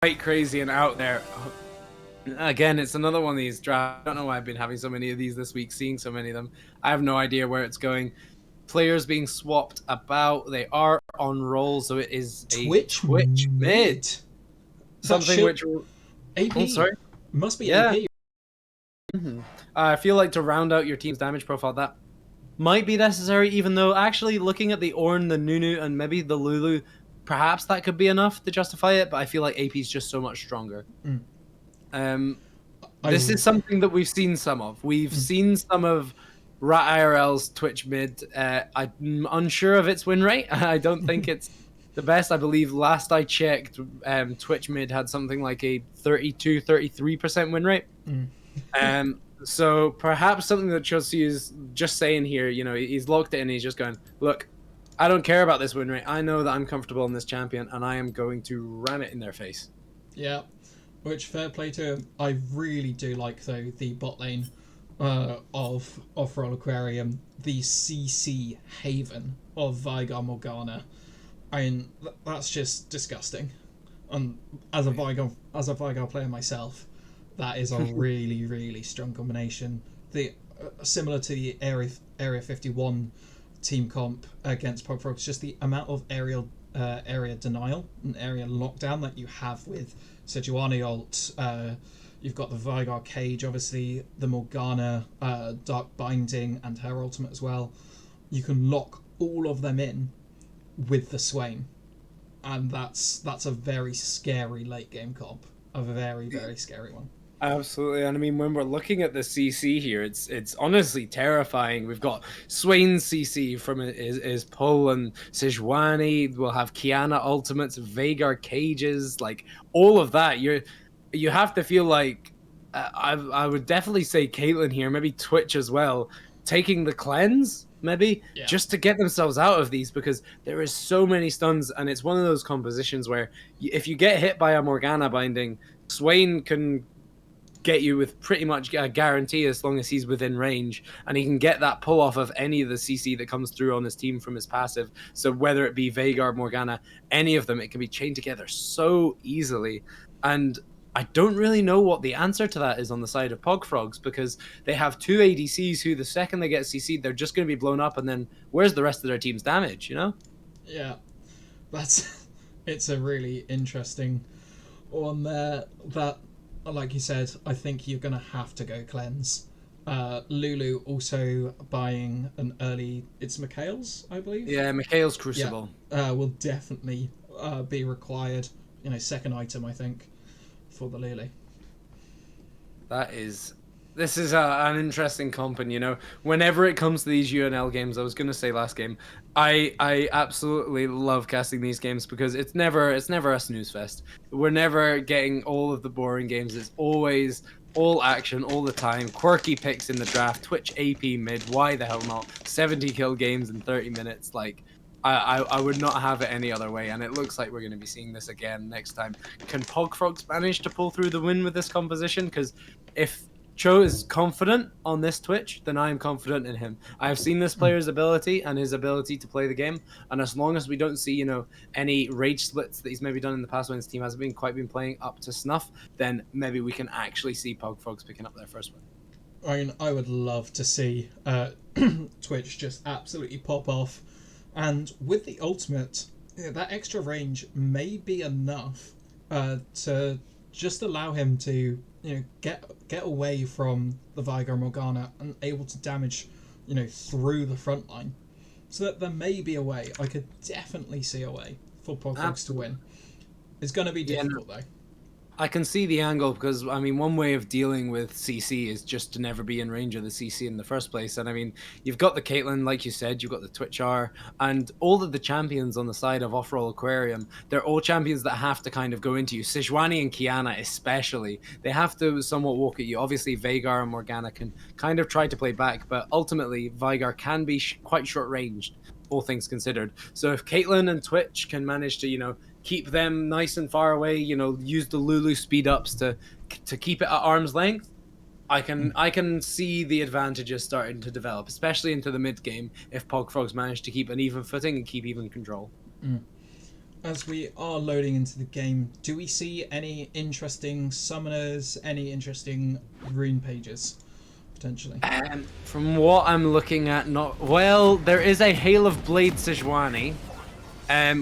quite crazy and out there. Again, it's another one of these drafts. I don't know why I've been having so many of these this week, seeing so many of them. I have no idea where it's going. Players being swapped about. They are on roll, so it is a Twitch Twitch mid. mid. That Something should which... Oh, AP sorry. must be Yeah. AP. I feel like to round out your team's damage profile, that might be necessary, even though actually looking at the Ornn, the Nunu, and maybe the Lulu, perhaps that could be enough to justify it, but I feel like AP is just so much stronger. Um, I this is something that we've seen some of. We've seen some of Rat IRL's Twitch mid. I'm unsure of its win rate. I don't think it's the best. I believe last I checked, Twitch mid had something like a 32, 33% win rate. So perhaps something that Chelsea is just saying here, you know, he's locked it in. He's just going, look, I don't care about this win rate. I know that I'm comfortable in this champion, and I am going to ram it in their face. Yeah, which fair play to him. I really do like though the bot lane of Off-Roll Aquarium, the CC haven of Vigar Morgana. I mean, that's just disgusting. And as a Vigar player myself, that is a really really strong combination. The similar to the Area 51 team comp against Pogfrogs, just the amount of area denial and area lockdown that you have with Sejuani ult. You've got the Vigar cage, obviously the Morgana dark binding and her ultimate as well. You can lock all of them in with the Swain, and that's a very scary late game comp, a very very scary one. Absolutely, and I mean when we're looking at the CC here, it's honestly terrifying. We've got Swain's CC from his pull, and Sejuani. We'll have Kiana ultimates, Vhagar cages, like all of that. You have to feel like I would definitely say Caitlyn here, maybe Twitch as well, taking the cleanse maybe just to get themselves out of these, because there is so many stuns, and it's one of those compositions where if you get hit by a Morgana binding, Swain can get you with pretty much a guarantee as long as he's within range, and he can get that pull off of any of the CC that comes through on his team from his passive. So whether it be Vhagar, Morgana, any of them, it can be chained together so easily. And I don't really know what the answer to that is on the side of Pogfrogs, because they have two ADCs who the second they get CC'd, they're just going to be blown up, and then where's the rest of their team's damage, you know? Yeah, that's it's a really interesting one there. That, like you said, I think you're going to have to go cleanse. Lulu also buying an early... It's Mikhail's, I believe? Yeah, Mikhail's Crucible. Yeah, will definitely be required. You know, second item, I think, for the Lulu. This is an interesting comp, and you know, whenever it comes to these UNL games, I was going to say last game, I absolutely love casting these games because it's never a snooze fest. We're never getting all of the boring games. It's always all action all the time. Quirky picks in the draft, Twitch AP mid. Why the hell not? 70 kill games in 30 minutes. Like, I would not have it any other way, and it looks like we're going to be seeing this again next time. Can Pogfrogs manage to pull through the win with this composition? Because if Cho is confident on this Twitch, then I am confident in him. I have seen this player's ability and his ability to play the game, and as long as we don't see, you know, any rage splits that he's maybe done in the past when his team hasn't been quite playing up to snuff, then maybe we can actually see Pogfrogs picking up their first win. I mean, I would love to see Twitch just absolutely pop off, and with the ultimate, that extra range may be enough to just allow him to, you know, get away from the Vigar Morgana and able to damage, you know, through the front line. So that there may be a way. I could definitely see a way for Pogfrogs to win. It's going to be difficult though. I can see the angle because, I mean, one way of dealing with CC is just to never be in range of the CC in the first place. And I mean, you've got the Caitlyn, like you said, you've got the Twitch R, and all of the champions on the side of Off-Roll Aquarium, they're all champions that have to kind of go into you. Sejuani and Kiana especially, they have to somewhat walk at you. Obviously, Vhagar and Morgana can kind of try to play back, but ultimately, Vhagar can be quite short-ranged, all things considered. So if Caitlyn and Twitch can manage to, you know, keep them nice and far away, you know, use the Lulu speed ups to keep it at arm's length, I can see the advantages starting to develop, especially into the mid game, if Pogfrogs manage to keep an even footing and keep even control. as we are loading into the game, do we see any interesting summoners, any interesting rune pages, potentially? From what I'm looking at, not well. There is a Hail of Blade Sejuani,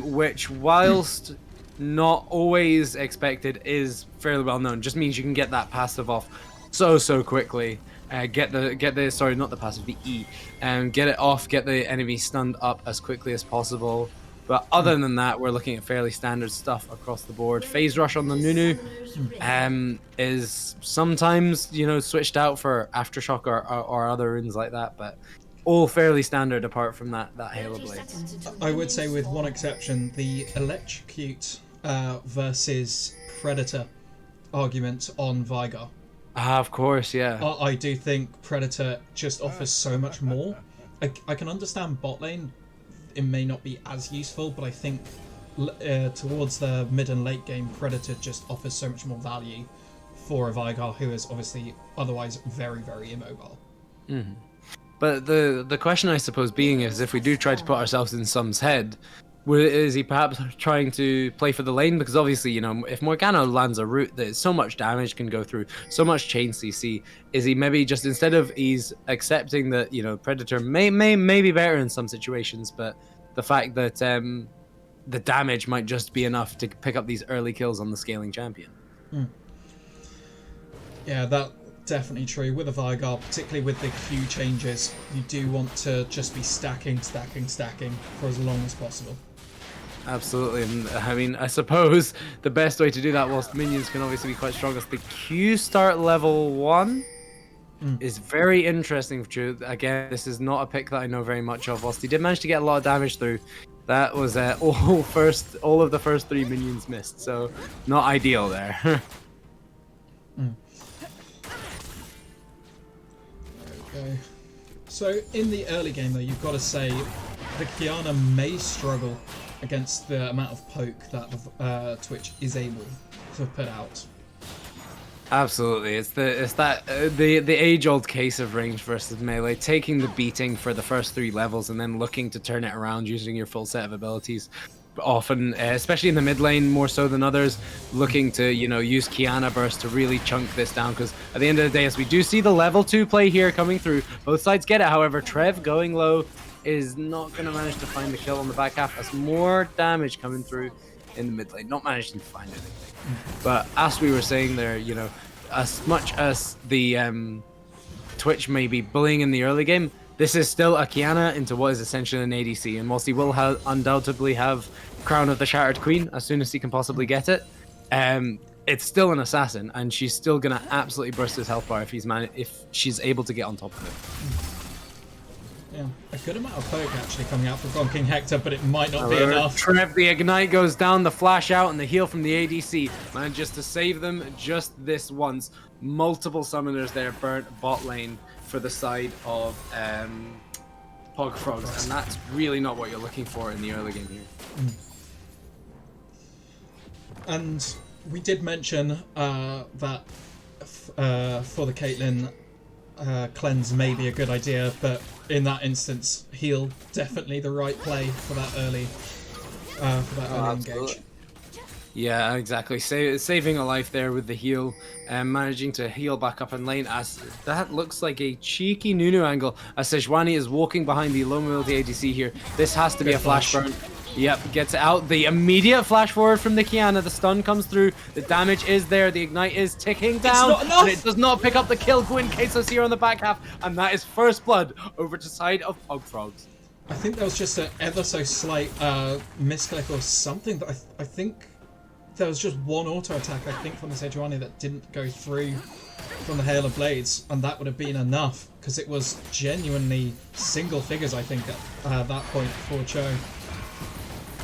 which, whilst not always expected, is fairly well known. Just means you can get that passive off so quickly. Get the sorry, not the passive, the E, get it off, get the enemy stunned up as quickly as possible. But other than that, we're looking at fairly standard stuff across the board. Phase Rush on the Nunu is sometimes, switched out for Aftershock or other runes like that, but all fairly standard apart from that Halo Blades. I would say, with one exception, the Electrocute versus Predator argument on Vigar. Of course, yeah. I do think Predator just offers so much more. I can understand bot lane, it may not be as useful, but I think towards the mid and late game, Predator just offers so much more value for a Vigar who is obviously otherwise very, very immobile. Mm-hmm. But the question, I suppose, being is, if we do try to put ourselves in Sum's head, is he perhaps trying to play for the lane? Because obviously, if Morgana lands a route that so much damage can go through, so much chain CC, is he maybe just, instead of he's accepting that, Predator may be better in some situations, but the fact that the damage might just be enough to pick up these early kills on the scaling champion. Yeah, that definitely true. With a Vigar, particularly with the Q changes, you do want to just be stacking for as long as possible. Absolutely, and I mean, I suppose the best way to do that, whilst minions can obviously be quite strong, is the Q start level 1 is very interesting. Again, this is not a pick that I know very much of. Whilst he did manage to get a lot of damage through, that was all of the first 3 minions missed, so not ideal there. Okay. So in the early game, though, you've got to say the Kiana may struggle against the amount of poke that Twitch is able to put out. Absolutely, it's the age-old case of range versus melee, taking the beating for the first 3 levels and then looking to turn it around using your full set of abilities. Often, especially in the mid lane, more so than others, looking to use Kiana burst to really chunk this down. Because at the end of the day, as we do see the level 2 play here coming through, both sides get it. However, Trev going low is not going to manage to find the kill on the back half, as more damage coming through in the mid lane, not managing to find anything. But as we were saying there, as much as the Twitch may be bullying in the early game, this is still a Kiana into what is essentially an ADC, and whilst he will undoubtedly have Crown of the Shattered Queen as soon as he can possibly get it, it's still an assassin, and she's still gonna absolutely burst his health bar if she's able to get on top of it. Yeah, a good amount of poke actually coming out from Gon King Hector, but it might not be enough. Trev, the ignite goes down, the flash out, and the heal from the ADC manages to save them just this once. Multiple summoners there burnt bot lane for the side of Pogfrogs, and that's really not what you're looking for in the early game here. And we did mention that for the Caitlyn, cleanse may be a good idea, but in that instance, heal definitely the right play for that early engage. Yeah, exactly. Saving a life there with the heal, and managing to heal back up in lane, as that looks like a cheeky Nunu angle as Sejuani is walking behind the low mobility ADC here. This has to be a flash burn. Yep, gets out. The immediate flash forward from the Kiana. The stun comes through. The damage is there. The ignite is ticking down. It's not enough. And it does not pick up the kill. Gwyn Quesos here on the back half. And that is first blood over to side of Pogfrogs. I think there was just an ever so slight misclick or something, but I think there was just one auto attack, I think, from the Sejuani that didn't go through from the Hail of Blades, and that would have been enough, because it was genuinely single figures, I think, at that point for Cho.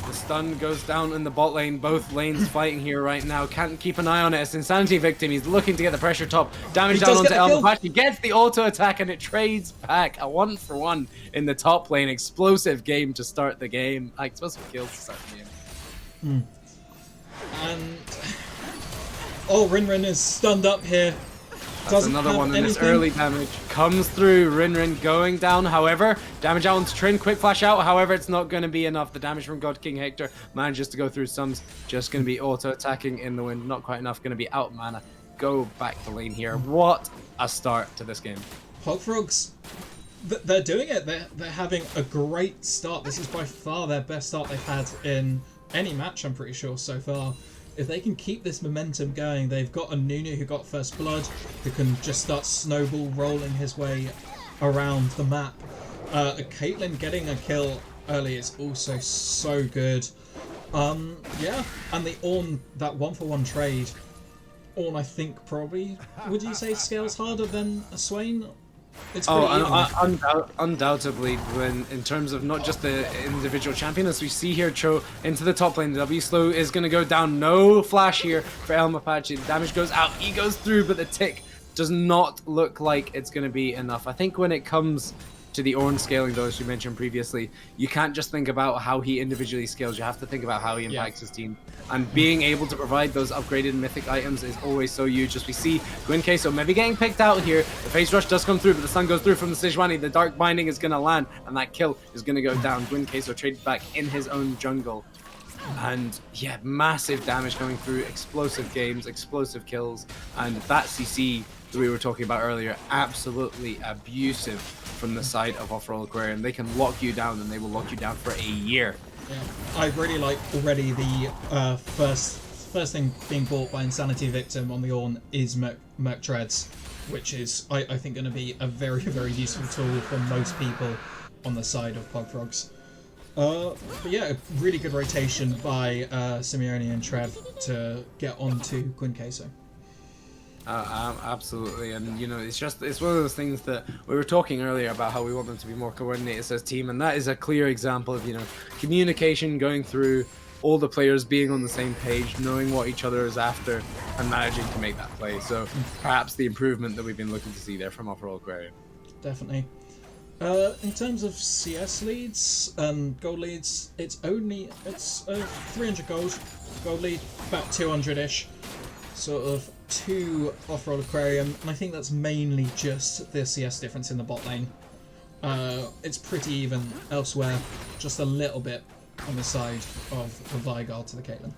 The stun goes down in the bot lane. Both lanes fighting here right now. Can't keep an eye on it. It's Insanity victim. He's looking to get the pressure top. Damage down onto Elma. He gets the auto attack and it trades back. A 1-for-1 in the top lane. Explosive game to start the game. Explosive kills to start the game. And Rinrin is stunned up here. That's another one, and this early damage comes through. Rin going down, however, damage out onto Trin, quick flash out, however, it's not going to be enough. The damage from God King Hector manages to go through Sums, just going to be auto-attacking in the wind, not quite enough, going to be out mana. Go back to lane here. What a start to this game. Pogfrogs, they're doing it. They're having a great start. This is by far their best start they've had in any match, I'm pretty sure, so far. If they can keep this momentum going, they've got a Nunu who got first blood, who can just start snowball rolling his way around the map. Caitlyn getting a kill early is also so good. Yeah, and the Ornn, that 1-for-1 trade, Ornn I think probably, would you say scales harder than a Swain? It's undoubtedly, when in terms of not just the individual champion, as we see here, Cho into the top lane. The W slow is going to go down. No flash here for El Mapache. The damage goes out. He goes through, but the tick does not look like it's going to be enough. I think when it comes to the Ornn scaling, though, as you mentioned previously, you can't just think about how he individually scales. You have to think about how he impacts his team. And being able to provide those upgraded mythic items is always so huge. As we see Gwyn Queso maybe getting picked out here. The phase rush does come through, but the sun goes through from the Sejuani. The dark binding is going to land, and that kill is going to go down. Gwyn Queso traded back in his own jungle. And yeah, massive damage coming through, explosive games, explosive kills, and that CC that we were talking about earlier, absolutely abusive from the side of Off-Roll Aquarium. They can lock you down, and they will lock you down for a year. Yeah, I really like already the first thing being bought by Insanity Victim on the Ornn is Merc Treads, which is, I think, going to be a very, very useful tool for most people on the side of Pogfrogs. But yeah, a really good rotation by Simeone and Trev to get onto Gwyn Queso. Absolutely, and you know, it's one of those things that we were talking earlier about how we want them to be more coordinated as a team, and that is a clear example of, you know, communication going through, all the players being on the same page, knowing what each other is after, and managing to make that play. So perhaps the improvement that we've been looking to see there from Off-Roll Aquarium. Definitely. In terms of CS leads and gold leads, it's 300 gold lead, about 200-ish, sort of 2 Off-Roll Aquarium, and I think that's mainly just the CS difference in the bot lane. It's pretty even elsewhere, just a little bit on the side of the Vygar to the Caitlyn.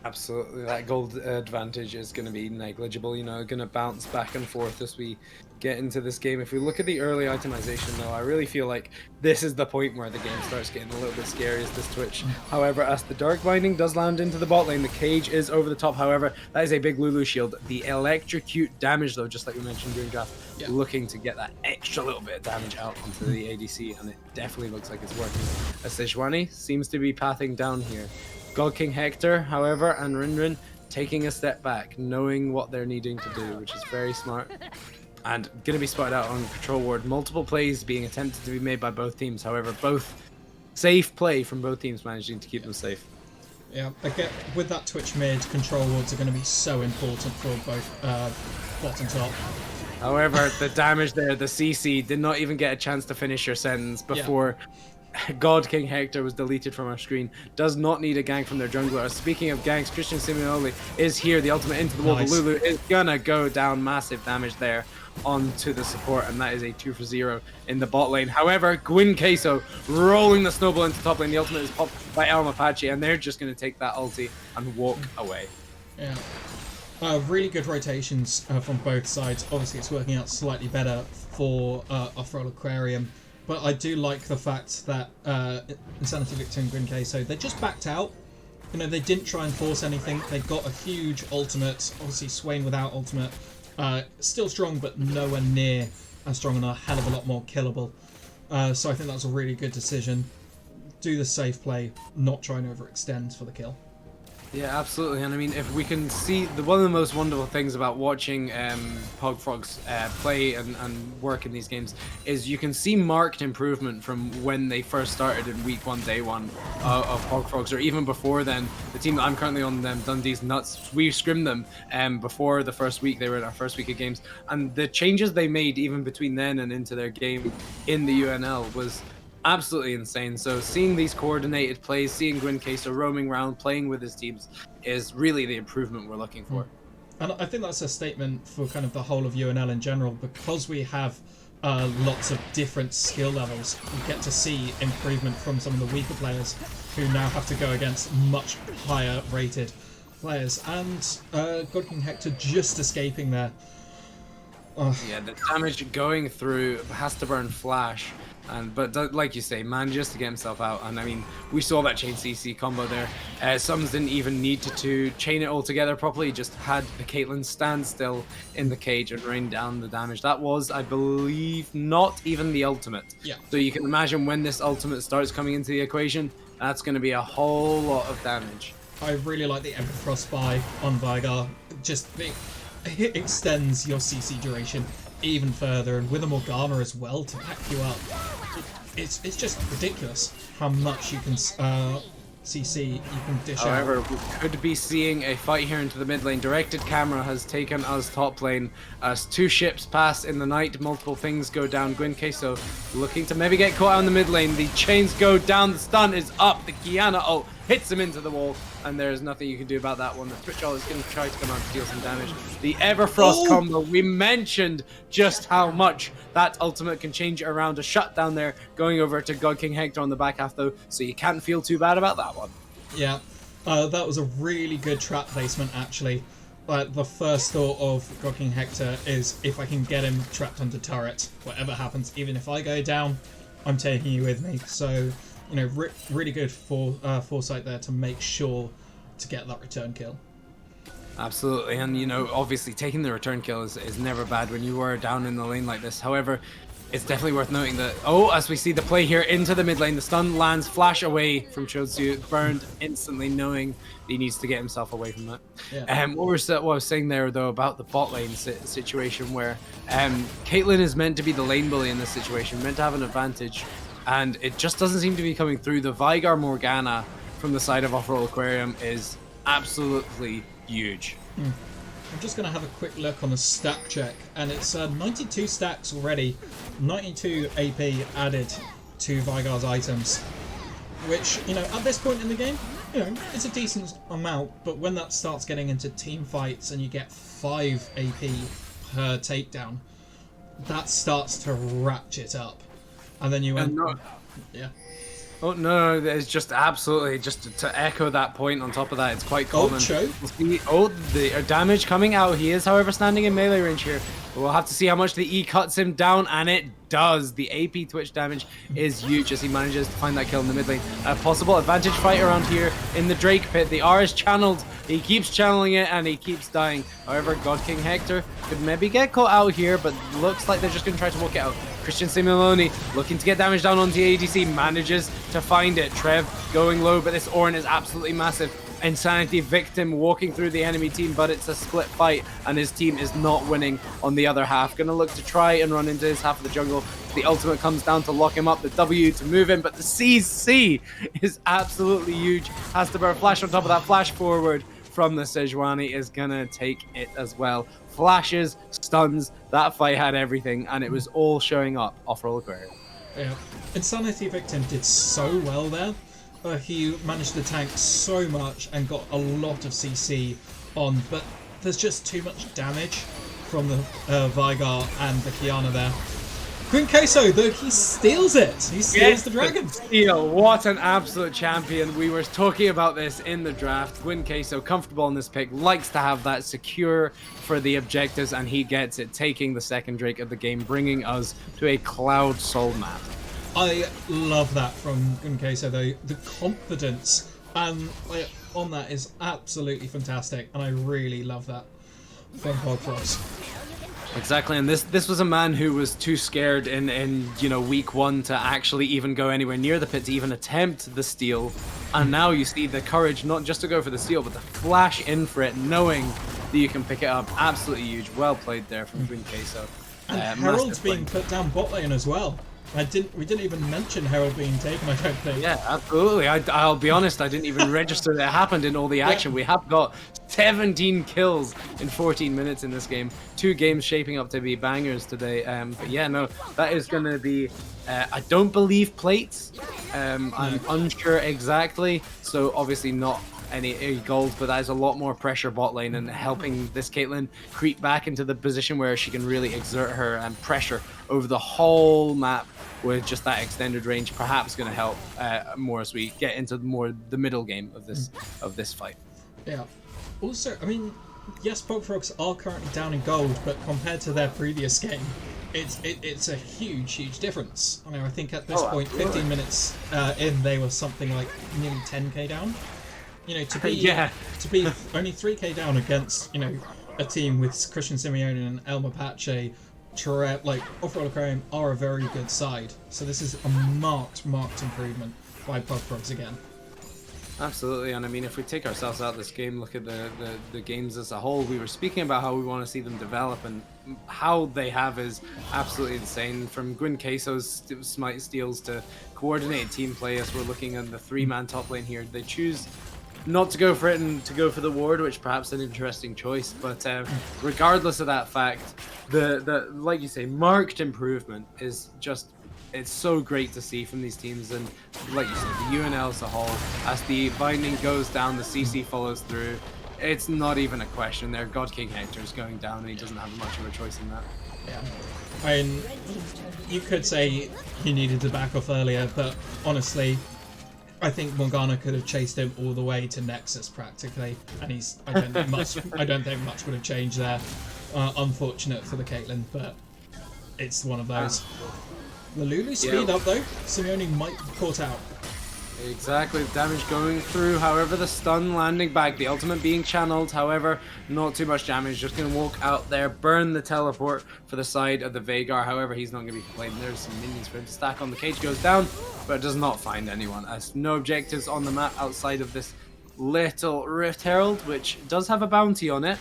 Absolutely, that gold advantage is going to be negligible, you know, going to bounce back and forth as we get into this game. If we look at the early itemization, though, I really feel like this is the point where the game starts getting a little bit scary, as this Twitch. However, as the Dark Binding does land into the bot lane, the cage is over the top. However, that is a big Lulu shield. The electrocute damage, though, just like we mentioned during draft, looking to get that extra little bit of damage out onto the ADC, and it definitely looks like it's working. A Sejuani seems to be pathing down here. God King Hector, however, and Rin taking a step back, knowing what they're needing to do, which is very smart. And going to be spotted out on Control Ward. Multiple plays being attempted to be made by both teams. However, both safe play from both teams, managing to keep them safe. Yeah, again, with that Twitch mid, Control Wards are going to be so important for both bot and top. However, the damage there, the CC, did not even get a chance to finish your sentence before... Yeah. God King Hector was deleted from our screen. Does not need a gank from their jungler. Speaking of ganks, Christian Simeone is here. The ultimate into the wall. Nice. Lulu is gonna go down. Massive damage there onto the support, and that is a 2-for-0 in the bot lane. However, Gwyn Queso rolling the snowball into top lane. The ultimate is popped by El Mapache, and they're just gonna take that ulti and walk away. Yeah. Really good rotations from both sides. Obviously, it's working out slightly better for Off-Roll Aquarium. But I do like the fact that Insanity Victor and Gwyn Queso, they just backed out. You know, they didn't try and force anything. They got a huge ultimate. Obviously, Swain without ultimate. Still strong, but nowhere near as strong and a hell of a lot more killable. So I think that was a really good decision. Do the safe play, not try and overextend for the kill. Yeah, absolutely. And I mean, if we can see, one of the most wonderful things about watching Pogfrogs play and work in these games is you can see marked improvement from when they first started in week 1, day 1 of Pogfrogs, or even before then. The team that I'm currently on, Dundee's Nuts, we scrimmed them before the first week. They were in our first week of games, and the changes they made even between then and into their game in the UNL was absolutely insane. So seeing these coordinated plays, seeing Gwyn Queso roaming around, playing with his teams, is really the improvement we're looking for. And I think that's a statement for kind of the whole of UNL in general, because we have lots of different skill levels. We get to see improvement from some of the weaker players who now have to go against much higher rated players. And God King Hector just escaping there. Yeah, the damage going through has to burn Flash, but like you say, manages to get himself out. And I mean, we saw that chain CC combo there. Sums didn't even need to chain it all together properly. Just had the Caitlyn stand still in the cage and rain down the damage. That was, I believe, not even the ultimate. Yeah. So you can imagine when this ultimate starts coming into the equation, that's going to be a whole lot of damage. I really like the Everfrost buy on Vigar. It extends your CC duration even further, and with a Morgana as well to back you up. It's just ridiculous how much you can CC you can dish out. However, we could be seeing a fight here into the mid lane. Directed camera has taken us top lane as 2 ships pass in the night. Multiple things go down. Gwyn Queso looking to maybe get caught out in the mid lane. The chains go down. The stun is up. The Kiana ult hits him into the wall, and there's nothing you can do about that one. The Twitch ult is going to try to come out and deal some damage. The Everfrost combo, we mentioned just how much that ultimate can change it around. A shutdown there, going over to God King Hector on the back half though, so you can't feel too bad about that one. Yeah, that was a really good trap placement actually. The first thought of God King Hector is, if I can get him trapped under turret, whatever happens, even if I go down, I'm taking you with me. So, you know, really good foresight there to make sure to get that return kill. Absolutely, and you know, obviously taking the return kill is never bad when you are down in the lane like this. However, it's definitely worth noting that, as we see the play here into the mid lane, the stun lands, Flash away from Chosu, burned instantly, knowing that he needs to get himself away from that. Yeah. What I was saying there though about the bot lane situation, where Caitlyn is meant to be the lane bully in this situation, meant to have an advantage, and it just doesn't seem to be coming through. The Vigar Morgana from the side of Off-Roll Aquarium is absolutely huge. I'm just going to have a quick look on the stack check, and it's 92 stacks already, 92 AP added to Vigar's items, which, you know, at this point in the game, you know, it's a decent amount, but when that starts getting into team fights and you get 5 AP per takedown, that starts to ratchet up. And then you end... Yeah. Oh no, it's just absolutely, just to echo that point on top of that, it's quite common. The damage coming out. He is, however, standing in melee range here. We'll have to see how much the E cuts him down, and it does. The AP Twitch damage is huge as he manages to find that kill in the mid lane. A possible advantage fight around here in the Drake pit. The R is channeled. He keeps channeling it, and he keeps dying. However, God King Hector could maybe get caught out here, but looks like they're just going to try to walk it out. Christian Similoni looking to get damage down onto the ADC, manages to find it. Trev going low, but this Ornn is absolutely massive. Insanity victim walking through the enemy team, but it's a split fight and his team is not winning on the other half. Gonna look to try and run into his half of the jungle. The ultimate comes down to lock him up, the W to move him, but the CC is absolutely huge. Has to burn Flash on top of that. Flash forward from the Sejuani is gonna take it as well. Flashes, stuns, that fight had everything, and it was all showing up Off-Roll Aquarium. Yeah, Insanity Victim did so well there. He managed to tank so much and got a lot of CC on, but there's just too much damage from the Vigar and the Kiana there. Gwyn Queso, though, he steals it. He steals the dragon. Steal. What an absolute champion. We were talking about this in the draft. Gwyn Queso, comfortable in this pick, likes to have that secure for the objectives, and he gets it, taking the second Drake of the game, bringing us to a Cloud Soul map. I love that from Gwyn Queso, though. The confidence on that is absolutely fantastic, and I really love that from Pogfrogs. Exactly, and this was a man who was too scared in you know, week 1 to actually even go anywhere near the pit to even attempt the steal, and now you see the courage not just to go for the steal but to flash in for it, knowing that you can pick it up. Absolutely huge. Well played there from Gwyn Queso. And Herald's being put down bot lane as well. We didn't even mention Herald being taken, I don't think. Yeah, absolutely. I'll be honest, I didn't even register that happened in all the action. Yeah. We have got 17 kills in 14 minutes in this game. 2 games shaping up to be bangers today. But yeah, no, that is going to be, I don't believe plates. I'm unsure exactly, so obviously not any gold, but that is a lot more pressure bot lane and helping this Caitlyn creep back into the position where she can really exert her pressure over the whole map with just that extended range. Perhaps going to help more as we get into more the middle game of this fight. Yeah. Also, I mean, yes, Pogfrogs are currently down in gold, but compared to their previous game, it's a huge difference. I mean, I think at this point, 15 minutes in, they were something like nearly 10k down. You know, to be only 3k down against, you know, a team with Christian Simeone and Elmer Pache, like Off-Road Aquarium are a very good side. So this is a marked improvement by Pogfrogs again. Absolutely, and I mean, if we take ourselves out of this game, look at the games as a whole, we were speaking about how we want to see them develop, and how they have is absolutely insane. From Gwyn Queso's smite steals to coordinated team play, as we're looking at the 3-man top lane here, they choose not to go for it and to go for the ward, which perhaps an interesting choice. But regardless of that fact, the like you say, marked improvement is just, it's so great to see from these teams. And like you said, the UNL as a whole, as the binding goes down, the CC follows through. It's not even a question there. God King Hector is going down, and he doesn't have much of a choice in that. Yeah. I mean, you could say he needed to back off earlier, but honestly, I think Morgana could have chased him all the way to Nexus practically, and I don't think much would have changed there. Unfortunate for the Caitlyn, but it's one of those. The Lulu speed up though. Simeone might be caught out. Exactly, the damage going through, however the stun landing back, the ultimate being channeled, however not too much damage, just going to walk out there, burn the teleport for the side of the Veigar, however he's not going to be playing. There's some minions for him to stack on, the cage goes down, but does not find anyone, as no objectives on the map outside of this little Rift Herald, which does have a bounty on it.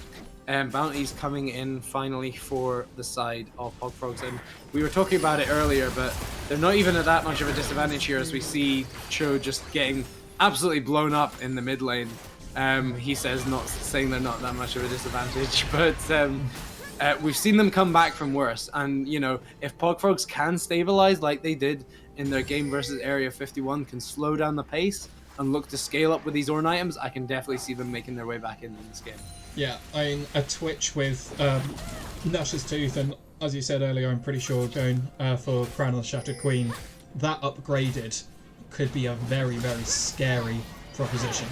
Bounty's coming in finally for the side of Pogfrogs, and we were talking about it earlier, but they're not even at that much of a disadvantage here, as we see Cho just getting absolutely blown up in the mid lane. He says, not saying they're not that much of a disadvantage, but we've seen them come back from worse, and you know, if Pogfrogs can stabilize like they did in their game versus Area 51, can slow down the pace and look to scale up with these Ornn items, I can definitely see them making their way back in this game. Yeah, I mean, a Twitch with Nash's Tooth, and as you said earlier, I'm pretty sure going for Crown of the Shattered Queen, that upgraded could be a very scary proposition.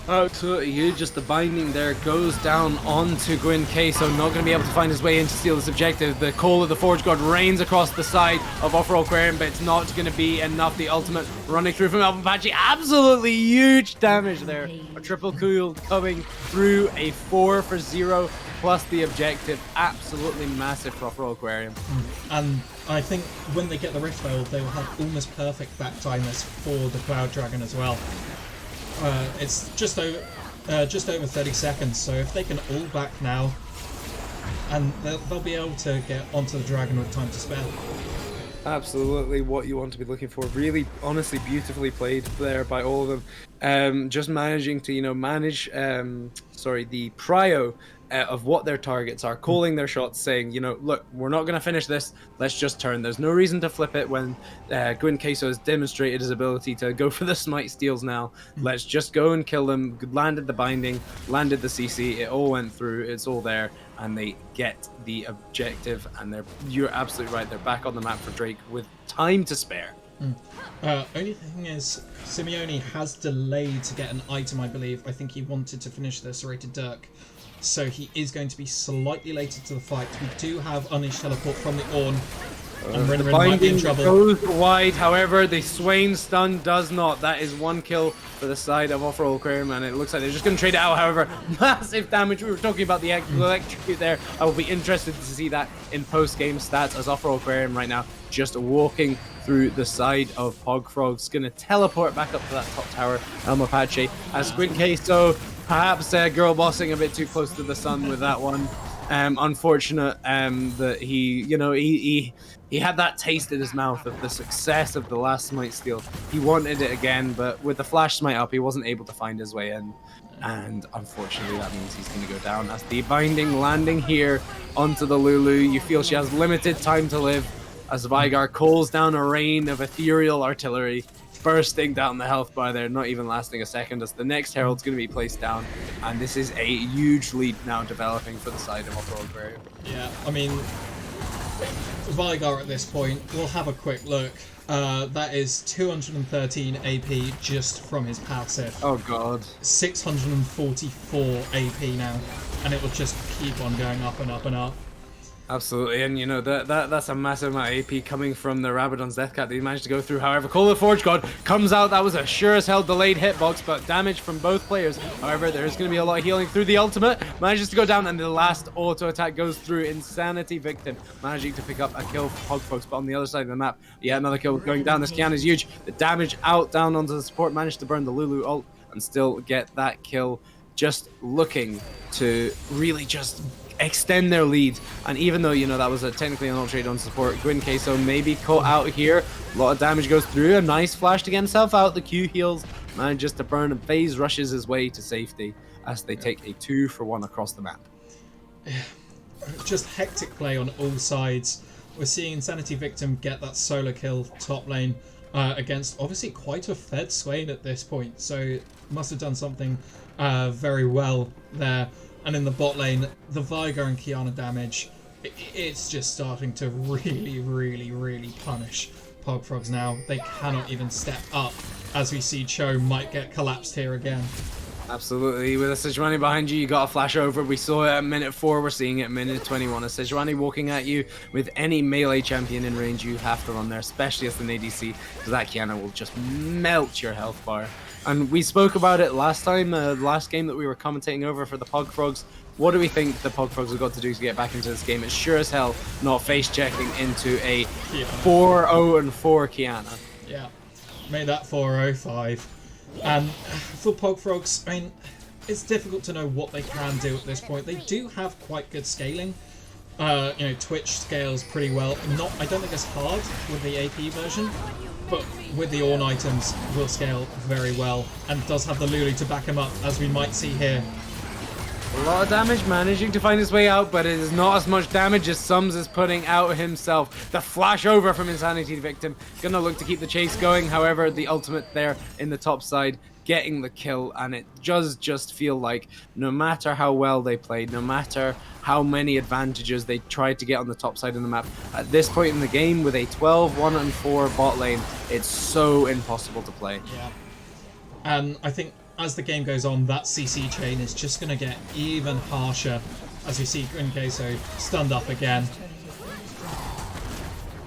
Absolutely huge. Just the binding there goes down onto Gwyn Queso, not going to be able to find his way in to steal this objective. The Call of the Forge God rains across the side of Off-Road Aquarium, but it's not going to be enough. The ultimate running through from Elven Patchy, absolutely huge damage there. A triple cool coming through, a 4 for 0 plus the objective. Absolutely massive for Off-Road Aquarium. And I think when they get the Rift Herald, they will have almost perfect backtimers for the Cloud Dragon as well. It's just over 30 seconds, so if they can all back now, and they'll be able to get onto the dragon with time to spare. Absolutely what you want to be looking for. Really, honestly, beautifully played there by all of them. Just managing to, you know, manage the prio of what their targets are, calling their shots, saying, you know, look, we're not going to finish this, let's just turn. There's no reason to flip it when Gwyn Queso has demonstrated his ability to go for the smite steals now. Let's just go and kill them. Landed the binding, landed the CC, it all went through, it's all there, and they get the objective, and you're absolutely right, they're back on the map for Drake with time to spare. Only thing is, Simeone has delayed to get an item, I believe. I think he wanted to finish the Serrated Dirk, so he is going to be slightly later to the fight. We do have Unleashed Teleport from the Ornn, and Rin might be in trouble. Goes wide, however, the Swain stun does not. That is one kill for the side of Off-Road Aquarium, and it looks like they're just going to trade it out. However, massive damage. We were talking about the electrocute there. I will be interested to see that in post-game stats, as Off-Road Aquarium right now just walking through the side of Pogfrogs, going to teleport back up to that top tower. Elmo Pache, as Gwyn Queso, perhaps girl bossing a bit too close to the sun with that one. Unfortunate that he had that taste in his mouth of the success of the last smite steal. He wanted it again, but with the flash smite up, he wasn't able to find his way in. And unfortunately, that means he's going to go down. As the binding landing here onto the Lulu, you feel she has limited time to live, as Veigar calls down a rain of ethereal artillery. bursting down the health bar there, not even lasting a second, as the next Herald's going to be placed down, and this is a huge lead now developing for the side of Aquarium Aquarium. Yeah, I mean, Vigar at this point, we'll have a quick look. That is 213 AP just from his passive. Oh god. 644 AP now, and it will just keep on going up and up and up. Absolutely, and you know that's a massive amount of AP coming from the Rabadon's Death Cat that he managed to go through. However, Call of the Forge God comes out. That was a sure as hell delayed hitbox, but damage from both players. However, there's going to be a lot of healing through the ultimate. Manages to go down, and the last auto attack goes through. Insanity Victim managing to pick up a kill for Pogfrogs, but on the other side of the map, yeah, another kill going down. This Kiana is huge. The damage out down onto the support, managed to burn the Lulu ult and still get that kill. Just looking to really just extend their lead, and even though, you know, that was a technically an ult trade on support, Gwyn Queso maybe caught out here. A lot of damage goes through. A nice flash to get himself out. The Q heals, manages to burn, and FaZe rushes his way to safety as they take a 2-for-1 across the map. Just hectic play on all sides. We're seeing Insanity Victim get that solo kill top lane against obviously quite a fed Swain at this point, so must have done something very well there. And in the bot lane, the Vigar and Kiana damage, it's just starting to really punish Pogfrogs now. They cannot even step up, as we see Cho might get collapsed here again. Absolutely. With a Sejuani behind you, you got a flash over. We saw it at minute 4. We're seeing it at minute 21. A Sejuani walking at you with any melee champion in range, you have to run there, especially as an ADC, because that Kiana will just melt your health bar. And we spoke about it last time, last game that we were commentating over for the Pogfrogs. What do we think the Pogfrogs have got to do to get back into this game? It's sure as hell not face checking into a 4-0-4 Kiana. Yeah, made that 4-0-5. And for Pogfrogs, I mean, it's difficult to know what they can do at this point. They do have quite good scaling. You know, Twitch scales pretty well. I don't think it's hard with the AP version, but with the Ornn items will scale very well, and does have the Lulu to back him up, as we might see here. A lot of damage, managing to find his way out, but it is not as much damage as Sums is putting out himself. The flash over from Insanity Victim, gonna look to keep the chase going. However, the ultimate there in the top side, getting the kill, and it does just feel like no matter how well they played, no matter how many advantages they tried to get on the top side of the map, at this point in the game, with a 12-1-4 bot lane, it's so impossible to play. Yeah. And I think as the game goes on, that CC chain is just going to get even harsher, as we see Gwyn Queso stunned up again.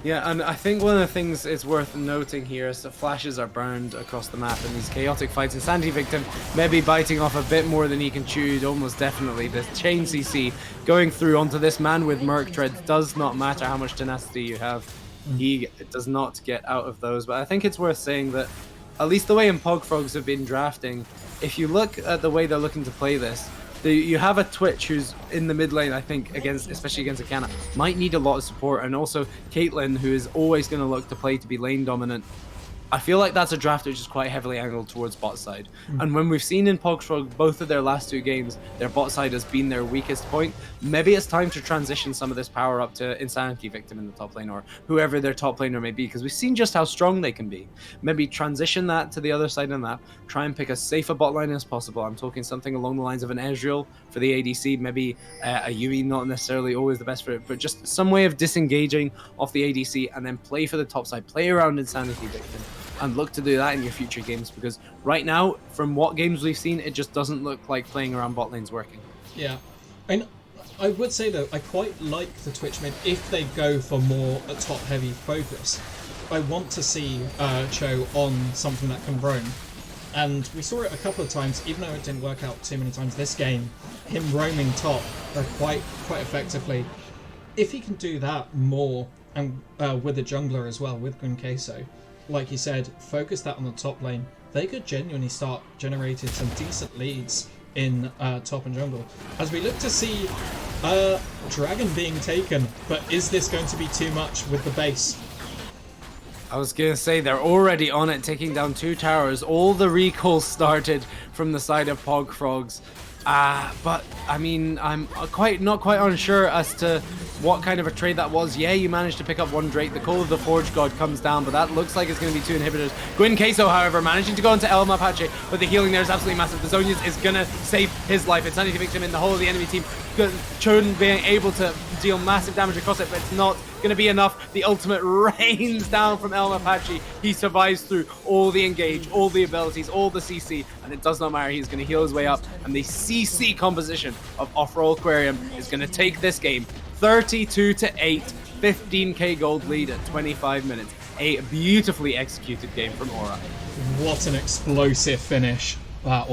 Yeah, and I think one of the things it's worth noting here is that flashes are burned across the map in these chaotic fights. Insanity Victim maybe biting off a bit more than he can chew, almost definitely. The chain CC going through onto this man with Merc Treads does not matter how much tenacity you have. He does not get out of those, but I think it's worth saying that at least the way in Pogfrogs have been drafting, if you look at the way they're looking to play this, you have a Twitch who's in the mid lane, I think, especially against a Kiana, might need a lot of support, and also Caitlyn, who is always going to look to play to be lane dominant. I feel like that's a draft which is quite heavily angled towards bot side. And when we've seen in Pogfrog both of their last 2 games, their bot side has been their weakest point. Maybe it's time to transition some of this power up to Insanity Victim in the top lane, or whoever their top laner may be, because we've seen just how strong they can be. Maybe transition that to the other side of the map, try and pick as safe a bot lane as possible. I'm talking something along the lines of an Ezreal for the ADC, maybe a Yumi, not necessarily always the best for it, but just some way of disengaging off the ADC and then play for the top side, play around Insanity Victim, and look to do that in your future games, because right now, from what games we've seen, it just doesn't look like playing around bot lane's working. Yeah, and I would say though, I quite like the Twitch mid if they go for more a top heavy focus. I want to see Cho on something that can roam, and we saw it a couple of times, even though it didn't work out too many times this game, him roaming top quite effectively. If he can do that more, and with the jungler as well, with Gwyn Queso, like you said, focus that on the top lane, they could genuinely start generating some decent leads in top and jungle. As we look to see Dragon being taken, but is this going to be too much with the base? I was going to say, they're already on it, taking down 2 towers. All the recalls started from the side of Pogfrogs. But I mean, I'm not quite unsure as to what kind of a trade that was. Yeah, you managed to pick up one Drake. The Call of the Forge God comes down, but that looks like it's going to be 2 inhibitors. Gwyn Queso, however, managing to go into El Mapache, but the healing there is absolutely massive. The Zonias is going to save his life. Insanity victim in the whole of the enemy team. Choden being able to deal massive damage across it, but it's not going to be enough. The ultimate rains down from El Mapache. He survives through all the engage, all the abilities, all the CC, and it does not matter. He's going to heal his way up, and the CC composition of Off-Roll Aquarium is going to take this game 32-8, 15k gold lead at 25 minutes. A beautifully executed game from Aura. What an explosive finish that was.